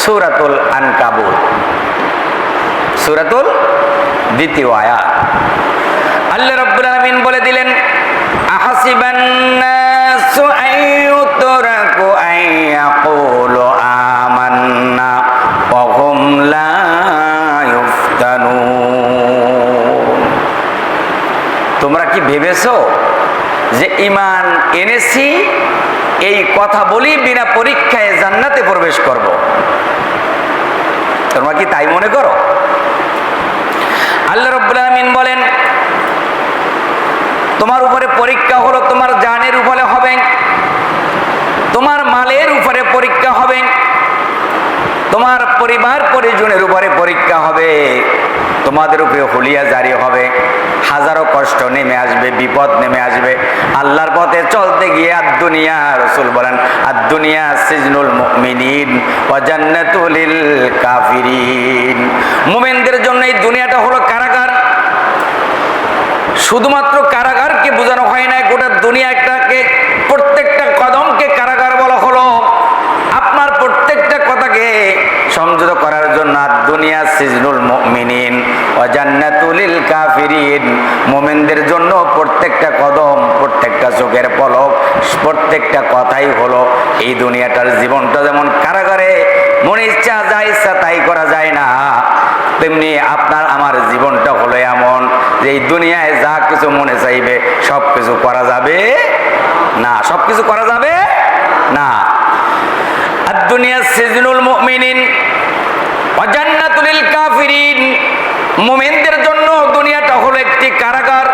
সূরাতুল আনকাবুত, সূরাতুল দ্বিতীয় আয়াত। আল্লাহ রাব্বুল আলামিন বলে দিলেন, আহাসিবান নাসু আইয়ুতরাকু আইয়াকুলু আমান্না ওয়া হুম লা ইফতানুন। তোমরা কি ভেবেছো যে ঈমান এনেছি এই কথা বলি বিনা পরীক্ষায় জান্নাতে প্রবেশ করব? তোমরা কি তাই মনে করো? আল্লাহ রাব্বুল আলামিন বলেন, তোমার উপরে পরীক্ষা হলো তোমার জানের উপরে হবে, তোমার মালের উপরে পরীক্ষা হবে, তোমার পরিবার পরিজনের উপরে পরীক্ষা হবে, তোমাদের উপরে হুলিয়া জারি হবে, হাজারো কষ্ট নেমে আসবে, বিপদ নেমে আসবে। আল্লাহর পথে চলতে গিয়ে আদ-দুনিয়া, রাসূল বলেন আদ-দুনিয়া সিজনুল মুমিনিন ওয়া জান্নাতুল লিল কাফিরিন। মুমিনদের জন্য এই দুনিয়াটা হলো কারাগার। শুধুমাত্র কারাগারকে বোঝানো হয় না, গোটা দুনিয়াটাকে, প্রত্যেকটা কদমকে কারাগার বলা হলো। আপনার প্রত্যেকটা কথাকে সংযত করার জন্য দুনিয়া সিজনুল মুমিনিন ওয়া জান্নাতুল লিল কাফিরিন। মুমিনদের জন্য প্রত্যেকটা কদম, প্রত্যেকটা চোখের পলক, প্রত্যেকটা কথাই হলো এই দুনিয়াটার জীবনটা যেমন কারাগারে, মনে ইচ্ছা যা ইচ্ছা তাই করা যায় না, তেমনি আপনার আমার জীবনটা হলো এমন যে এই দুনিয়ায় যা কিছু মনে চাইবে সব কিছু করা যাবে না, সব কিছু করা যাবে না। আর দুনিয়া সিজনুল মুমিনিন ওয়া জান্নাতুল লিল কাফিরিন। মুমিনদের জন্য দুনিয়াটা হলো একটি কারাগার।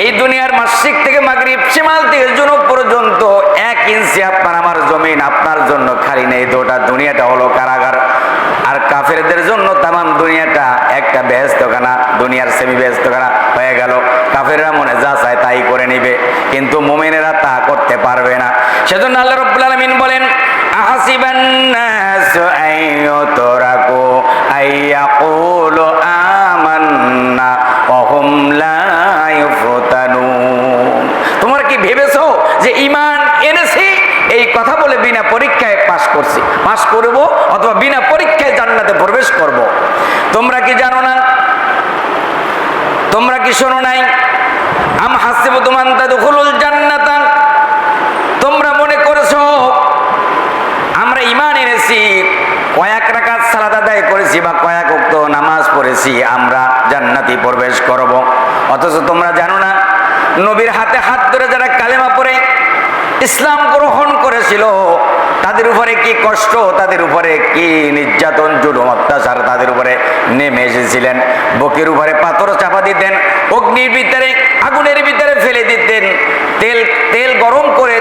এই দুনিয়ার মাসরিক থেকে মাগরিব, শিমাল থেকে জুনুব পর্যন্ত 1 ইঞ্চি আপনার আমার জমিন আপনার জন্য খালি নেই। গোটা দুনিয়াটা হলো কারাগার। আর কাফেরদের জন্য তামাম দুনিয়াটা একটা বেহেশতখানা, দুনিয়ার সেমি বেহেশতখানা হয়ে গেল। কাফেররা মনে যা চায় তাই করে নিবে, কিন্তু মুমিনেরা তা করতে পারবে না। সেজন্য আল্লাহ রাব্বুল আলামিন বলেন, আহাসিবান নাসু আইয়ুতরাকু আইয়াকুলু আমান্না ওয়া হুম লা ইফতানুন। তোমরা কি ভেবেছো যে ঈমান এনেছি এই কথা বলে বিনা পরীক্ষায় পাস করব অথবা বিনা পরীক্ষায় জান্নাতে প্রবেশ করব? তোমরা কি জানো না? তোমরা কি শোনো নাই? আম হাসিবতুম আন তাদখুলুল জান্নাতা, তোমরা মনে করেছো আমরা ঈমান এনেছি, কয়েক রাকাত সালাত আদায় করেছি বা কয়েক ওয়াক্ত নামাজ পড়েছি, আমরা জান্নাতে প্রবেশ করব? অথচ তোমরা জানো না নবীর হাতে হাত ধরে যারা কালেমা পড়ে ইসলাম গ্রহণ করেছিল তাদের উপরে কি কষ্ট, তাদের উপরে কি নির্যাতন, জুলুম, অত্যাচার তাদের উপরে নেমে এসেছিলেন। বুকের উপরে পাথর চাপা দিতেন, অগ্নির ভিতরে, আগুনের ভিতরে ফেলে দিতেন, তেল গরম করে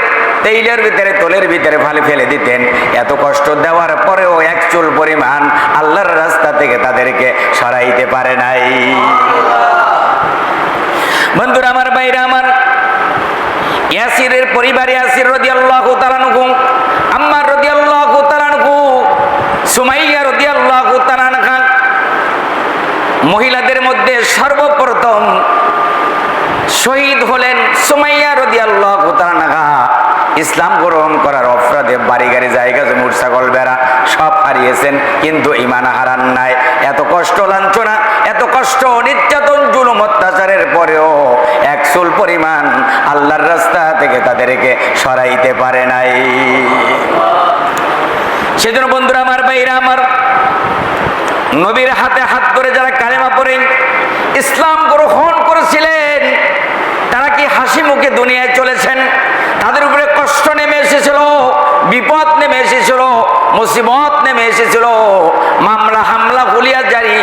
তেলের ভিতরে, তোলের ভিতরে ফেলে দিতেন। এত কষ্ট দেওয়ার পরেও এক চুল পরিমাণ আল্লাহর রাস্তা থেকে তাদেরকে সরাইতে পারে নাই। বন্ধুরা আমার, ভাইরা আমার, ইয়াসিরের পরিবার, ইয়াসির রাদিয়াল্লাহু তাআলা আনহু, আম্মার রাদিয়াল্লাহু তাআলা আনহু, সুমাইয়া রাদিয়াল্লাহু তাআলা আনহা, মহিলাদের মধ্যে সর্বপ্রথম শহীদ হলেন সুমাইয়া রাদিয়াল্লাহু তাআলা আনহা। ইসলাম গ্রহণ করার অপরাধে বাড়ি গাড়ি, জায়গা জমি, ছাগল ভেড়া সব হারিয়েছেন, কিন্তু ঈমান হারান নাই। এত কষ্ট, লাঞ্ছনা, এত কষ্ট, নির্যাতন, জুলুম, অত্যাচারের পরেও এক চুল পরিমাণ আল্লাহর রাস্তা থেকে তাদেরকে সরাইতে পারে নাই। সেজন্য বন্ধুরা আমার, ভাইরা আমার, নবীর হাতে হাত ধরে যারা কালেমা পড়ে ইসলাম গ্রহণ করেছিলেন তারা কি হাসি মুখে দুনিয়ায় চলেছেন? তাদের উপরে কষ্ট নেমে এসেছিল, বিপদ নেমে এসেছিল, মুসিবত নেমে এসেছিল, মামলা, হামলা, হুলিয়া জারি,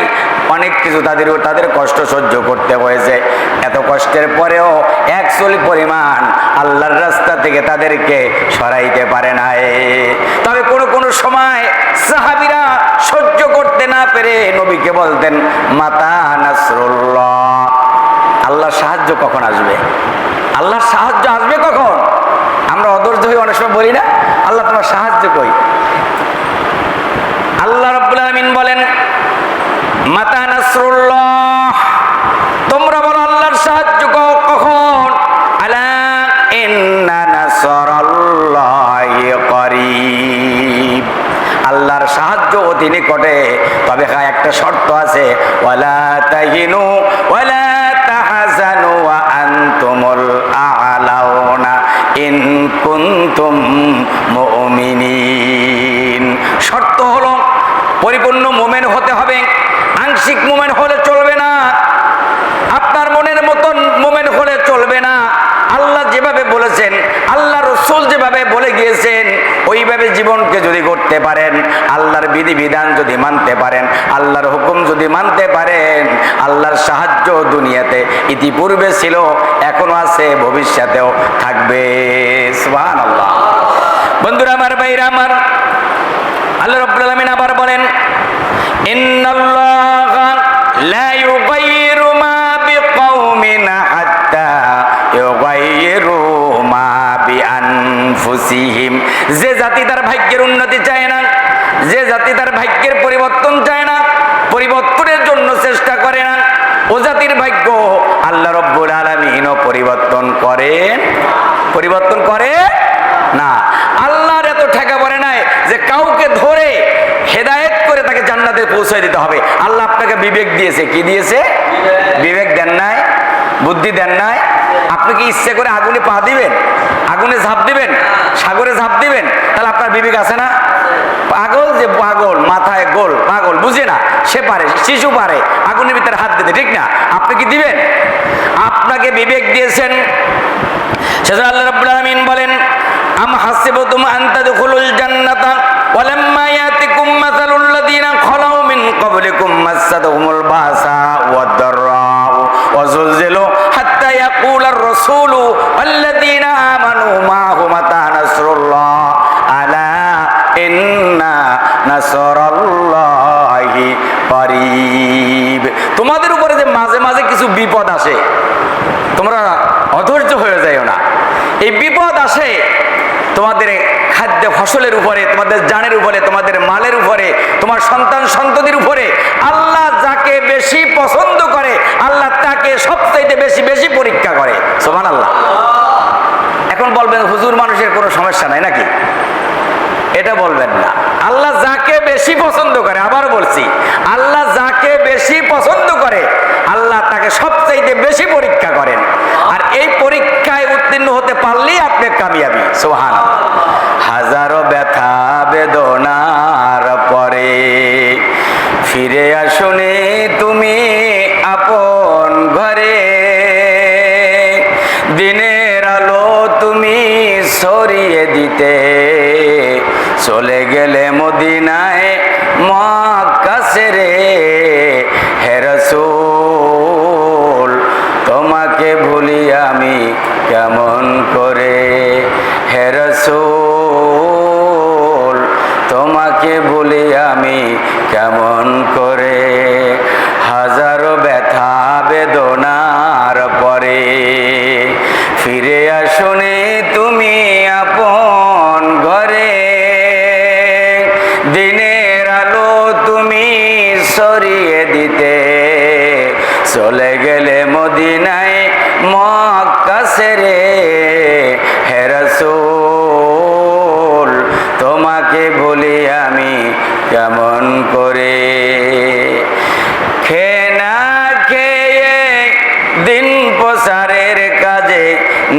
অনেক কিছু তাদের কষ্ট সহ্য করতে হয়েছে। এত কষ্টের পরেও এক চুল পরিমাণ আল্লাহর রাস্তা থেকে তাদেরকে সরাইতে পারে নাই। তবে কোনো সময় সাহাবীরা সহ্য করতে না পেরে নবীকে বলতেন, মাতা নাসরুল্লাহ, আল্লাহর সাহায্য কখন আসবে? আল্লাহর সাহায্য আসবে কখন? আমরা অধৈর্য হয়ে অনেক সময় বলি না, আল্লাহ তোমার সাহায্য কই? আল্লাহ রাব্বুল আলামিন বলেন, মাতা নাসরুল্লাহ, তোমরা বলো আল্লাহর সাহায্য কখন? আলা ইন্না নাসরাল্লাহি করিব, অতি নিকটে। তবে হ্যাঁ, একটা শর্ত আছে, ওয়ালা তাহিনু ওয়ালা তাহজানু ওয়া আনতুমুল আ'লাউনা ইন কুনতুম মুমিনিন। শর্ত হলো পরিপূর্ণ মুমিন হতে হবে, আংশিক মুমিন হলে চলবে না, আপনার মনের মতন মুমিন হলে চলবে না। আল্লাহ যেভাবে বলেছেন, আল্লাহ রাসূল যেভাবে বলে গিয়েছেন, ওইভাবে জীবনকে যদি করতে পারেন, আল্লাহর বিধিবিধান যদি মানতে পারেন, আল্লাহর হুকুম যদি মানতে পারেন, আল্লাহর সাহায্য দুনিয়াতে ইতিপূর্বে ছিল, এখনো আছে, ভবিষ্যতেও থাকবে। সুবহানাল্লাহ। বন্ধুরা আমার, ভাইরা আমার, আল্লাহ রাব্বুল আলামিন আবার বলেন, ইন্নাল্লাহা লা ইউগাইয়িরু মা বিকাউমিন হাত্তা ইউগাইয়িরু মা বিআনফুসিহিম। যে জাতি তার ভাগ্যের উন্নতি চায় না, যে জাতি তার ভাগ্যের পরিবর্তন চায় না, পরিবর্তনের জন্য চেষ্টা করে না, ও জাতির ভাগ্য আল্লাহ রাব্বুল আলামিনও পরিবর্তন করে না। আল্লাহর এত ঠেকা পড়ে নাই যে কাউকে ধরে হেদায়েত করে তাকে জান্নাতে পৌঁছে দিতে হবে। আল্লাহ আপনাকে বিবেক দিয়েছে। কি দিয়েছে? বিবেক দেন নাই, বুদ্ধি দেন নাই। আপনি কি ইচ্ছে করে আগুনে পা দিবেন, আগুনে ঝাঁপ দিবেন, সাগরে ঝাঁপ দিবেন? তাহলে আপনার বিবেক আছে না? পাগল যে পাগল, মাথায় গোল, পাগল বুঝে না, সে পারে, শিশু পারে আগুনের ভিতরে হাত দিতে, ঠিক না? আপনি কি দিবেন? আপনাকে বিবেক দিয়েছেন। সেজন্য আল্লাহ রাব্বুল আলামিন বলেন, আম হাসিবতুম আন তাদখুলুল জান্নাতা ওয়ালাম্মা ইয়াতিকুম মাসালুল লাযিনা খালাউ মিন ক্বাবলিকুম মাসাদহুমুল বাসা ওয়াদ-দাররাউ ওয়া যুলজিলু হাত্তা ইয়াকুলার রাসূলু ওয়াল্লাযিনা আমানু মা'হু মাতা নাসরুল্লাহ আলা ইন্না নাসরাল্লাহি করিব। তোমাদের উপরে যে মাঝে মাঝে কিছু বিপদ আসে, তোমরা অধৈর্য হয়ে যাও না। এই বিপদ আসে তোমাদের খাদ্য ফসলের উপরে, তোমাদের জানের উপরে, তোমাদের মালের উপরে, তোমার সন্তান সন্ততির উপরে। আল্লাহ যাকে বেশি পছন্দ করে, আল্লাহ তাকে সবচাইতে বেশি বেশি পরীক্ষা করে। সুবহানাল্লাহ। এখন বলবেন, হুজুর মানুষের কোনো সমস্যা নাই নাকি? এটা বলবেন না। আল্লাহ যাকে বেশি পছন্দ করে, আবার বলছি, আল্লাহ যাকে বেশি পছন্দ করে, আল্লাহ তাকে সবচাইতে বেশি পরীক্ষা করেন। আর এই পরীক্ষায় উত্তীর্ণ হতে পারলেই আপনি কামিয়াবি। সুবহানাল্লাহ। হাজারো ব্যথা বেদনার পরে ফিরে আসুনি তুমি আপন ঘরে, দিনের আলো তুমি ছড়িয়ে দিতে চলে গেলে মদিনায় মক্কা ছেড়ে। হে রাসূল তোমাকে ভুলি আমি কেমন করে, হে রাসূল তোমাকে ভুলি আমি কেমন করে। হাজারো ব্যথা বেদনার পরে ফিরে আসুনি তুমি আপন ঘরে, দিনের আলো তুমি ছড়িয়ে দিতে চলে গেলে মদিনায় মক্কা ছেড়ে। হে রাসূল তোমাকে ভুলি আমি কেমন করে। খেয়ে না খেয়ে দিন প্রচারের কাজে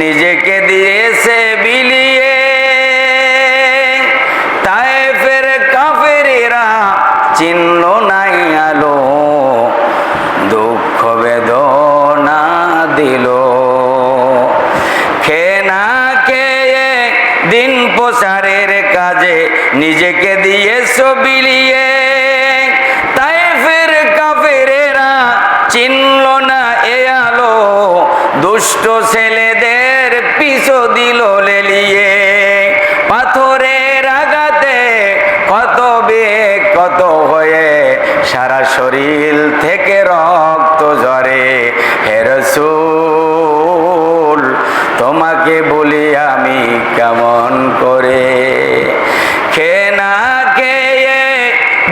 নিজেকে দিয়েছে বিলিয়ে, তায়েফের কাফেরেরা চিনল নাই আলো, দুঃখ বেদনা দিল। খেয়ে না খেয়ে দিন প্রচারের কাজে নিজেকে দিয়েছ বিলিয়ে, তায়েফের কাফেরেরা চিনল না এ আলো, দুষ্ট ছেলেদের পিছু দিল লেলিয়ে। পাথরের আঘাতে কত বেগ কত হয়ে সারা শরীর থেকে রক্ত ঝরে। হে রাসূল তোমাকে বলি আমি কেমন করে। খেয়ে না খেয়ে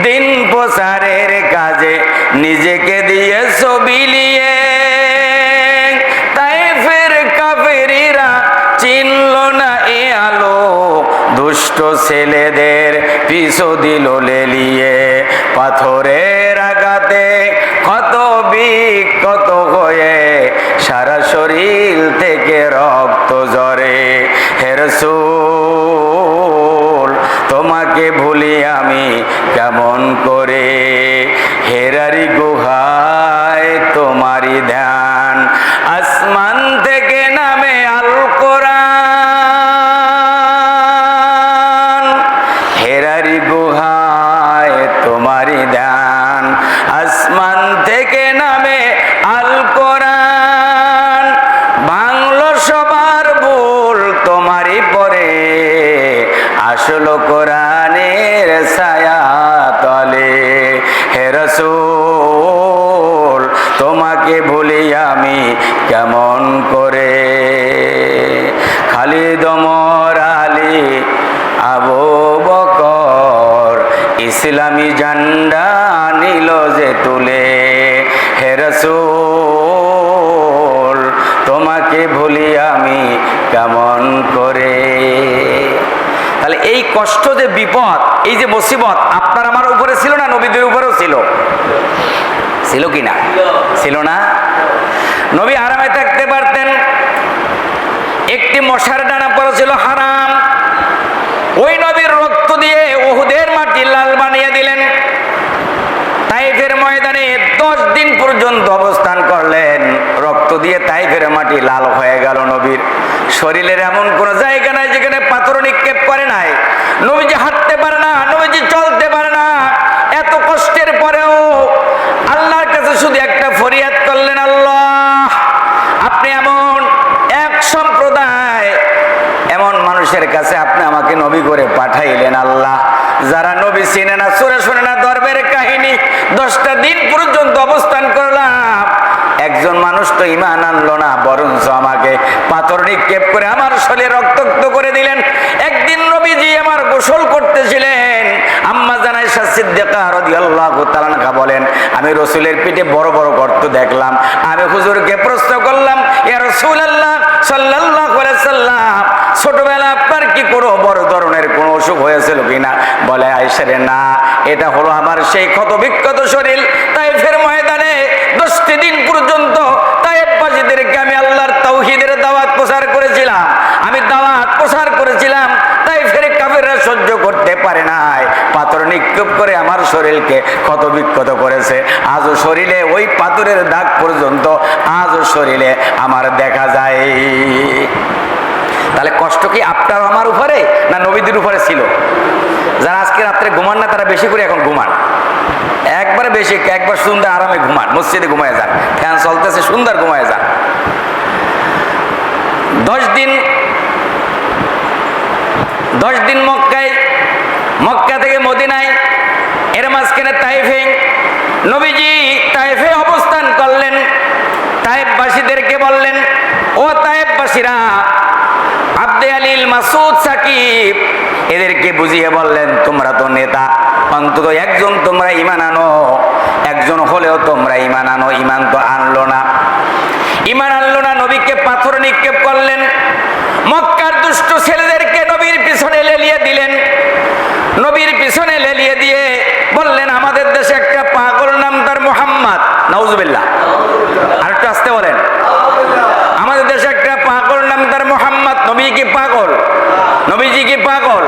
দিন প্রচারের কাজে নিজেকে দিয়েছ বিলিয়ে, তায়েফের কাফেরেরা চিনল না এ আলো, দুষ্ট ছেলেদের পিছু দিল লেলিয়ে, পাথরের আঘাতে কত বিক্ষত হয়ে সারা শরীর থেকে রক্ত ঝরে। হে রাসূল তোমাকে ভুলি আমি কেমন করে, হেরারি গুহায় তোমারই ধ্যান, আসমান থেকে নামে আল কোরআন। হেরারি গুহায় তোমারই ধ্যান, আসমান থেকে নামে আল কোরআন। বাংলো সবার ভুল তোমারই পরে, আসলো কোরআনের ছায়া তলে। হে রাসূল তোমাকে ভুলি আমি কেমন করে, খালিদ ওমর আলী আবু বকর ইসলামী ঝান্ডা নিল যে তুলে। হে রাসূল তোমাকে ভুলি আমি কেমন করে। তাহলে এই কষ্ট যে বিপদ, এই যে মুসিবত আপনার আমার উপরে ছিল না, নবীদের উপরেও ছিল? ছিল কি না? ছিল না? নবী আরামে থাকতে পারতেন, একটি মশার ডানা পড়েছিল হারাম, ওই নবীর রক্ত দিয়ে উহুদের মাটি লাল বানিয়ে দিলেন। তাইফের ময়দানে 10 দিন পর্যন্ত অবস্থান করলেন, রক্ত দিয়ে তাইফের মাটি লাল হয়ে গেল। নবীর শরীরের এমন কোন জায়গা নাই যেখানে পাথর নিক্ষেপ করে নাই। নবীজি হাঁটতে পারে না, নবীজি চলতে পারে না। এত কষ্টের পরেও আল্লাহর কাছে শুধু একটা ফরিয়াদ করলেন, আল্লাহ আপনি এমন এক সম্প্রদায়, এমন মানুষের কাছে আপনি আমাকে নবী করে পাঠাইলেন আল্লাহ, যারা নবী চিনে না, সুরে শুনে না, ধর্মের কাহিনী 10টা দিন পর্যন্ত অবস্থান করলাম, একজন মানুষ তো ঈমান আনলো না, বরঞ্চ আমাকে পাথর নিক্ষেপ করে আমার শরীরে রক্তাক্ত করে দিলেন। একদিন নবীজি আমার গোসল করতেছিলেন, আম্মা জান আয়েশা সিদ্দিকা রাদিয়াল্লাহু তাআলা আনহা বলেন, আমি রাসূলের পিঠে বড় বড় গর্ত দেখলাম। আমি হুজুরকে প্রশ্ন করলাম, ইয়া রাসূলুল্লাহ সাল্লাল্লাহু আলাইহি সাল্লাম, ছোটবেলা আপনার কি কোনো বড় ধরনের কোনো অসুখ হয়েছিল কিনা? বলে, আয়েশা রে না, এটা হলো আমার সেই ক্ষত বিক্ষত শরীর। তাইফের ময়দানে 10টি দিন পর্যন্ত তাইফবাসীদেরকে আমি আল্লাহর তাওহীদের দাওয়াত প্রচার করেছিলাম, আমি দাওয়াত প্রচার করেছিলাম। তাইফের কাফেররা সহ্য করতে পারে নাই, পাথর নিক্ষেপ করে আমার শরীরকে ক্ষত বিক্ষত করেছে। আজও শরীরে ওই পাথরের দাগ পর্যন্ত আজও শরীরে আমার দেখা যায়। তাহলে কষ্ট কি আপনার আমার উপরে না নবীদের উপরে ছিল? যারা আজকে রাত্রে ঘুমান না তারা বেশি করে এখন ঘুমান, একবারে বেশি, একবার সুন্দর আরামে ঘুমান, মসজিদে ঘুমায় যান, ফ্যান চলতেছে সুন্দর ঘুমায় যান। 10 দিন মক্কা থেকে মদিনায়, এর মাঝখানে তাইফে নবীজি তাইফে অবস্থান করলেন। তাইফবাসীদেরকে বললেন, ও তাইফবাসীরা, আব্দে আলীল মাসুদ সাকিব এদেরকে বুঝিয়ে বললেন, তোমরা তো নেতা, অন্তত একজন তোমরা ঈমান আনো, একজন হলেও তোমরা ঈমান আনো। ঈমান তো আনলো না, ঈমান আনলো না, নবীকে পাথর নিক্ষেপ করলেন। মক্কার দুষ্ট ছেলেদেরকে নবীর পিছনে লেলিয়ে দিলেন। নবীর পিছনে লেলিয়ে দিয়ে বললেন, আমাদের দেশে একটা পাগল নাম তার মুহাম্মদ, নাউজুবিল্লাহ, আর একটু আসতে বলেন, আমাদের দেশে একটা পাগল নাম তার মুহাম্মদ। নবী কি পাগল? নবীজি কি পাগল?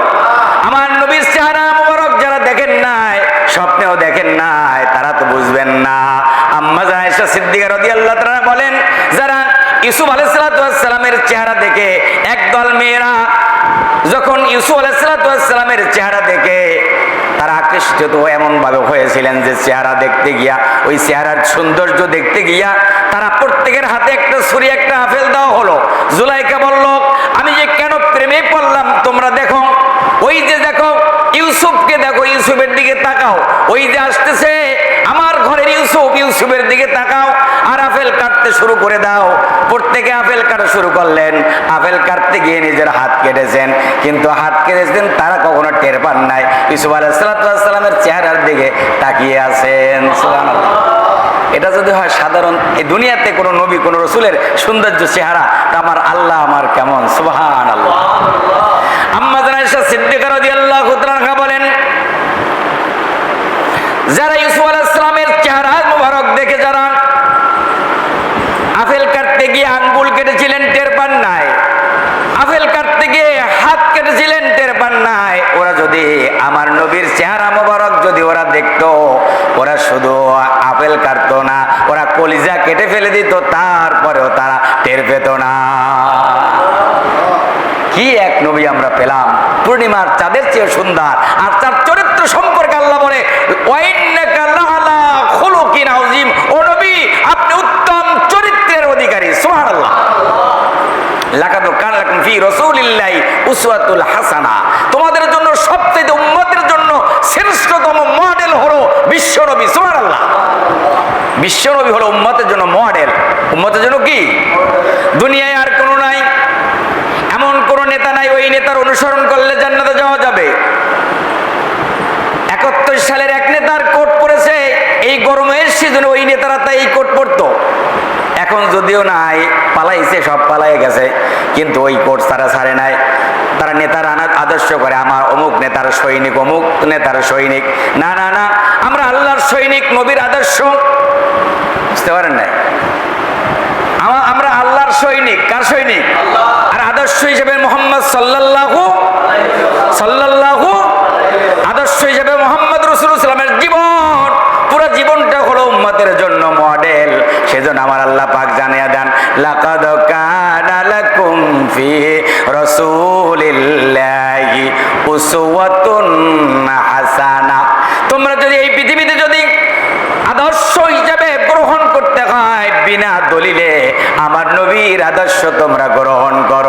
আমার নবীর চেহারা মুবারক যারা দেখেন নাই, স্বপ্নেও দেখেন নাই, তারা তো বুঝবেন না। আম্মা জান আয়েশা সিদ্দিকা রাদিয়াল্লাহু তাআলা বলেন, যারা ইউসুফ আলাইহিস সালামের চেহারা দেখে, একদল মেয়েরা যখন ইউসুফ আলাইহিস সালামের চেহারা দেখে তারা আকৃষ্ট এমন ভাবে হয়েছিলেন যে চেহারা দেখতে গিয়া, ওই চেহারার সৌন্দর্য দেখতে গিয়া তারা প্রত্যেকের হাতে একটা ছুরি, একটা আপেল দেওয়া হলো। জুলাইকা বলল, আমি যে কেন প্রেমে পড়লাম তোমরা দেখো, ওই যে দেখো ইউসুফকে দেখো, ইউসুফের দিকে তাকাও, ওই যে আসতেছে আমার ঘরের ইউসুফ, ইউসুফের দিকে তাকাও আর আপেল কাটতে শুরু করে দাও। প্রত্যেকে আপেল কাটা শুরু করলেন। আপেল কাটতে গিয়ে নিজের হাত কেটেছেন, কিন্তু হাত কেটেছেন তারা কখনো টের পান নাই, ইউসুফ আলাইহিস সালামের চেহারার দিকে তাকিয়ে আছেন। সুবহানাল্লাহ। এটা যদি হয় সাধারণ এই দুনিয়াতে কোনো নবী, কোনো রসুলের সৌন্দর্য চেহারা, তা আমার আল্লাহ আমার কেমন। সুবহানাল্লাহ। আম্মা জান আয়েশা সিদ্দিকা রাদিয়াল্লাহু তাআলা বলেন, যারা ইউসুফ আলাইহিস সালামের চেহারা মুবারক দেখে যারা আপেল কাটতে গিয়ে আঙ্গুল কেটেছিলেন টের পান নাই, আপেল কাটতে গিয়ে হাত কেটেছিলেন টের পান নাই, ওরা যদি আমার নবীর চেহারা মোবারক যদি ওরা দেখতো, ওরা শুধু আপেল কাটতো না, ওরা কলিজা কেটে ফেলে দিত, তারপরেও তারা টের পেত না। কি এক নবী আমরা পেলাম, পূর্ণিমার চাঁদের চেয়ে সুন্দর। আর তার চরিত্র সম্পর্কে আল্লাহ বলে, ওয়াইন্নাকা লাআলা খুলুকিন আযীম, ও নবী আপনি উত্তম চরিত্রের অধিকারী। সুবহানাল্লাহ। লাকাদ কানা লাকুম ফি রাসূলিল্লাহি উসওয়াতুল হাসানা, তোমাদের জন্য সবচেয়ে উম্মতের জন্য শ্রেষ্ঠতম মডেল হলো বিশ্বনবী। সুবহানাল্লাহ। বিশ্বনবী হলো উম্মতের জন্য মডেল। উম্মতের জন্য কি? দুনিয়ায় আর কোনো নাই, এমন কোন নেতা নাই ওই নেতার অনুসরণ করলে জান্নাতে যাওয়া যাবে। 71 সালের এক নেতার কোট পরেছে, এই গরমের সিজনে ওই নেতারা তাই এই কোট পরতো। এখন যদিও নাই, পালাইছে, সব পালাই গেছে, কিন্তু ওই কোট তারা ছাড়ে নাই। তারা নেতার আদর্শ করে, আমার অমুক নেতার সৈনিক, অমুক নেতার সৈনিক। না না না, আমরা আল্লাহর সৈনিক, নবীর আদর্শ। বুঝতে পারেন না? আমরা আল্লাহর সৈনিক। কার সৈনিক? আর আদর্শ হিসেবে মুহাম্মদ সাল্লাল্লাহু আদর্শ হিসেবে মুহাম্মদ রাসূলুল্লাহ সাল্লামের জীবন, পুরো জীবনটা হলো উম্মতের জন্য মডেল। সেজন্য আমার আল্লাহ পাক জানিয়ে দেন, লাকাদ কানা লাকুম ফি রাসূলিল্লাহি উসওয়াতুন হাসানা। তোমরা যদি এই পৃথিবীতে যদি আদর্শ হিসেবে গ্রহণ করতে হয়, বিনা দলিলে আমার নবীর আদর্শ তোমরা গ্রহণ করো।